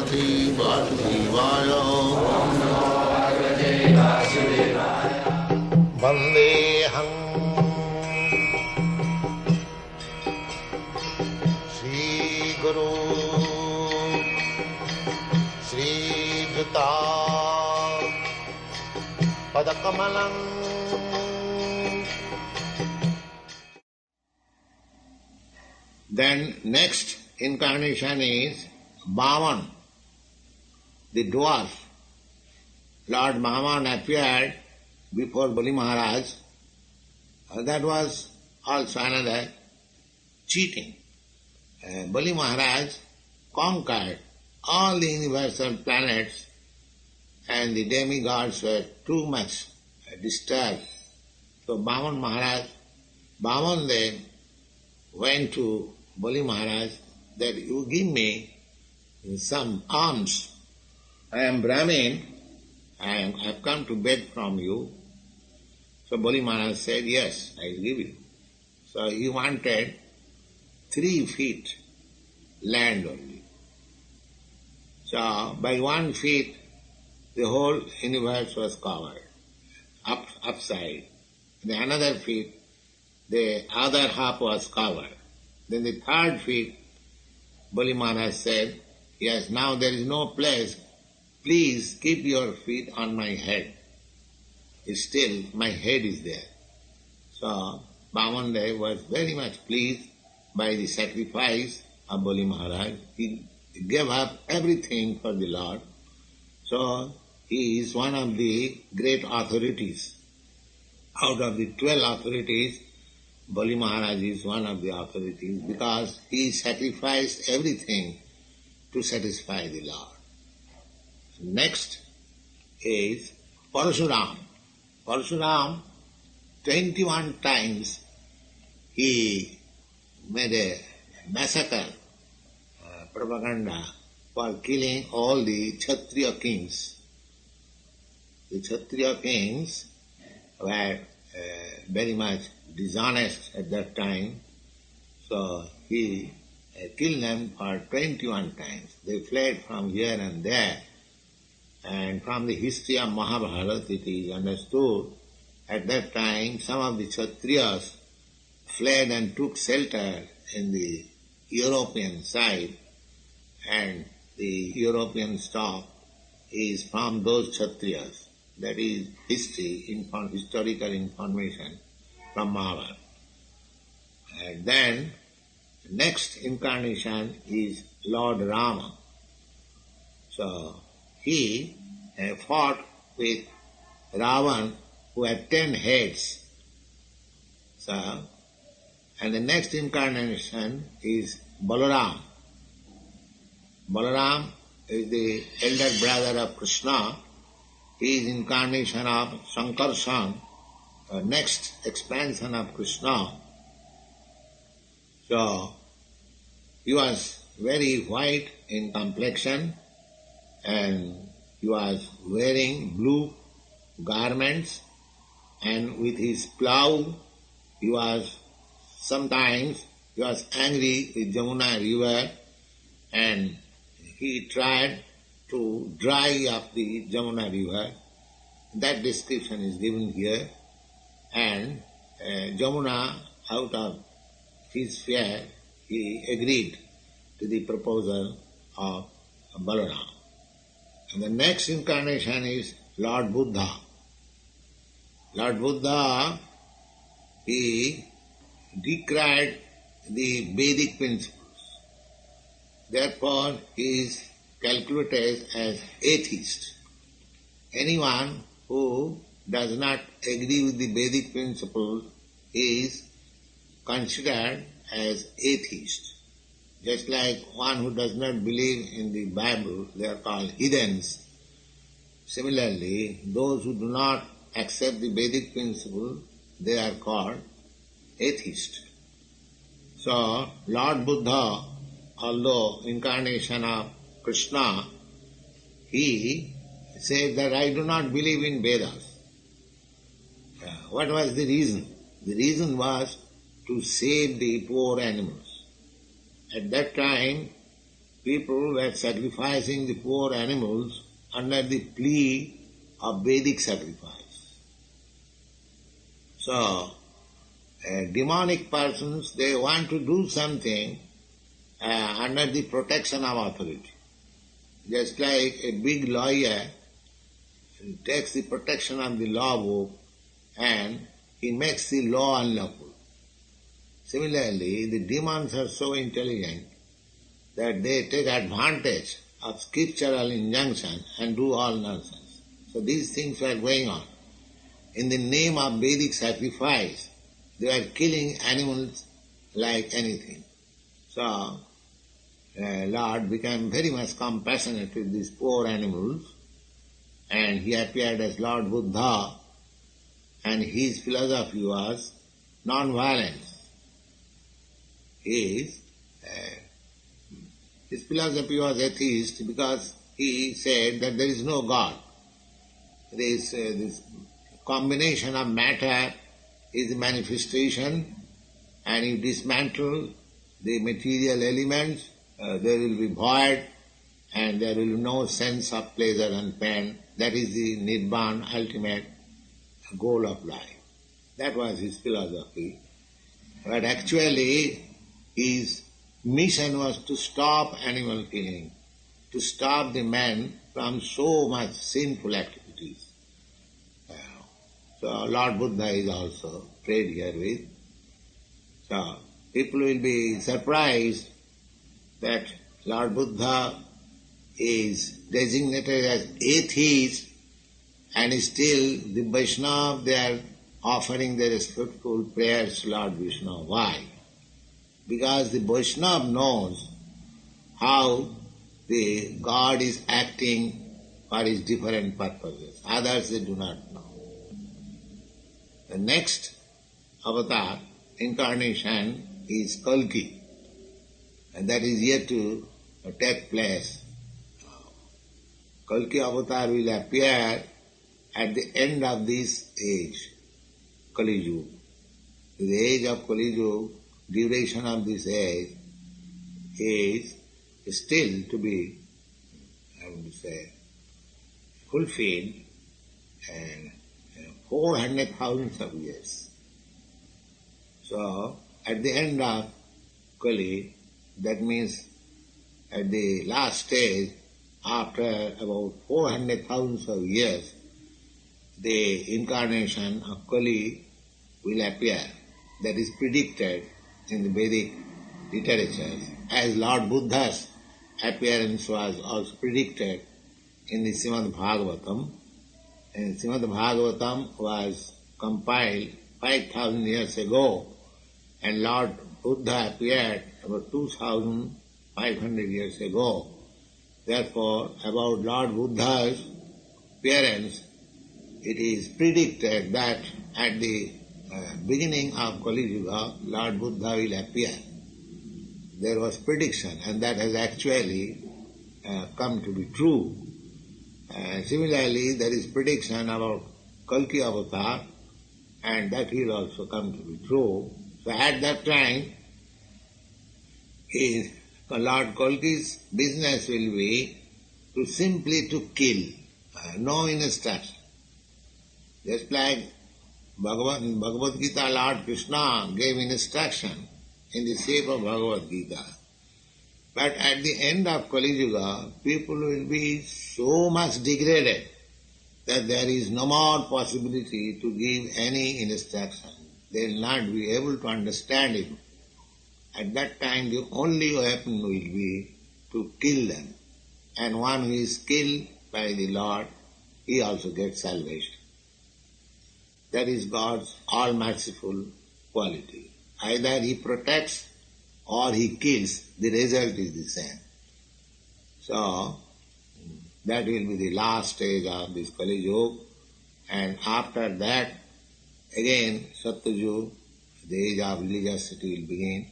Bhagavate Vasudevaya. Vandeham Sri Guru Sri Juta Padakamalam. Then next incarnation is Bhavan, the dwarf. Lord Bhavan appeared before Bali Maharaj. That was also another cheating. Bali Maharaj conquered all the universal planets and the demigods were too much disturbed. So Bhavan then went to Bali Maharaj that you give me some alms. I am Brahmin, I have come to beg from you. So Bali Maharaj said, yes, I will give you. So he wanted 3 feet land only. So by 1 feet the whole universe was covered, upside. The another feet, the other half was covered. Then the 3rd feet, Bali Maharaj said, yes, now there is no place. Please keep your feet on my head. Still, my head is there. So, Bhavan was very much pleased by the sacrifice of Bali Maharaj. He gave up everything for the Lord. So, he is one of the great authorities. Out of the 12 authorities, Bali Maharaj is one of the authorities because he sacrificed everything to satisfy the Lord. Next is Parashuram. Parashuram, 21 times he made a massacre, propaganda for killing all the Kshatriya kings. The Kshatriya kings were very much dishonest at that time, so he killed them for 21 times. They fled from here and there, and from the history of Mahabharata it is understood at that time some of the Kshatriyas fled and took shelter in the European side, and the European stock is from those Kshatriyas. That is historical information from Mahabharata. And then next incarnation is Lord Rama. So he fought with Ravan who had 10 heads. So, and the next incarnation is Balaram. Balaram is the elder brother of Krishna. He is incarnation of Sankarshan, next expansion of Krishna. So, he was very white in complexion and he was wearing blue garments, and with his plough sometimes he was angry with Jamuna river and he tried to dry up the Jamuna river. That description is given here. And Jamuna, out of his fear, he agreed to the proposal of Balaram. And the next incarnation is Lord Buddha. Lord Buddha, he decried the Vedic principles. Therefore, he is calculated as atheist. Anyone who does not agree with the Vedic principles is considered as atheist. Just like one who does not believe in the Bible, they are called heathens. Similarly, those who do not accept the Vedic principle, they are called atheist. So, Lord Buddha, although incarnation of Krishna, he said that I do not believe in Vedas. What was the reason? The reason was to save the poor animals. At that time, people were sacrificing the poor animals under the plea of Vedic sacrifice. So, demonic persons, they want to do something under the protection of authority. Just like a big lawyer takes the protection of the law book and he makes the law unlawful. Similarly, the demons are so intelligent that they take advantage of scriptural injunction and do all nonsense. So these things were going on. In the name of Vedic sacrifice, they were killing animals like anything. So, Lord became very much compassionate with these poor animals, and he appeared as Lord Buddha, and his philosophy was non-violence. His philosophy was atheist because he said that there is no God. This combination of matter is the manifestation, and you dismantle the material elements, there will be void, and there will be no sense of pleasure and pain. That is the Nibbana, ultimate goal of life. That was his philosophy. But actually, his mission was to stop animal killing, to stop the man from so much sinful activities. So Lord Buddha is also prayed here with. So people will be surprised that Lord Buddha is designated as atheist, and still the Vaishnava, they are offering their respectful prayers to Lord Vishnu. Why? Because the Vaishnava knows how the God is acting for his different purposes. Others they do not know. The next avatar, incarnation, is Kalki, and that is yet to take place. Kalki avatar will appear at the end of this age, Kali Yuga. The age of Kali Yuga, duration of this age is still to be, I would say, fulfilled, and 400,000 of years. So, at the end of Kali, that means at the last stage, after about 400,000 of years, the incarnation of Kali will appear. That is predicted in the Vedic literature, as Lord Buddha's appearance was also predicted in the Srimad Bhagavatam. And Srimad Bhagavatam was compiled 5,000 years ago, and Lord Buddha appeared about 2,500 years ago. Therefore, about Lord Buddha's appearance, it is predicted that at the beginning of Kali Yuga, Lord Buddha will appear. There was prediction, and that has actually come to be true. Similarly, there is prediction about Kalki avatar, and that will also come to be true. So at that time, Lord Kalki's business will be to simply to kill, no instruction. Just like Bhagavad Gita, Lord Krishna gave instruction in the shape of Bhagavad Gita. But at the end of Kali Yuga, people will be so much degraded that there is no more possibility to give any instruction. They will not be able to understand it. At that time, the only weapon will be to kill them. And one who is killed by the Lord, he also gets salvation. That is God's all-merciful quality. Either he protects or he kills, the result is the same. So, that will be the last stage of this Kali Yuga, and after that, again, Satyuga, the age of religiosity will begin.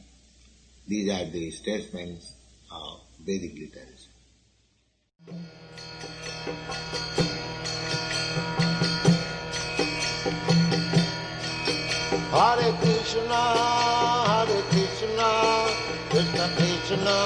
These are the statements of Vedic literature. Hare Krishna, Krishna Krishna,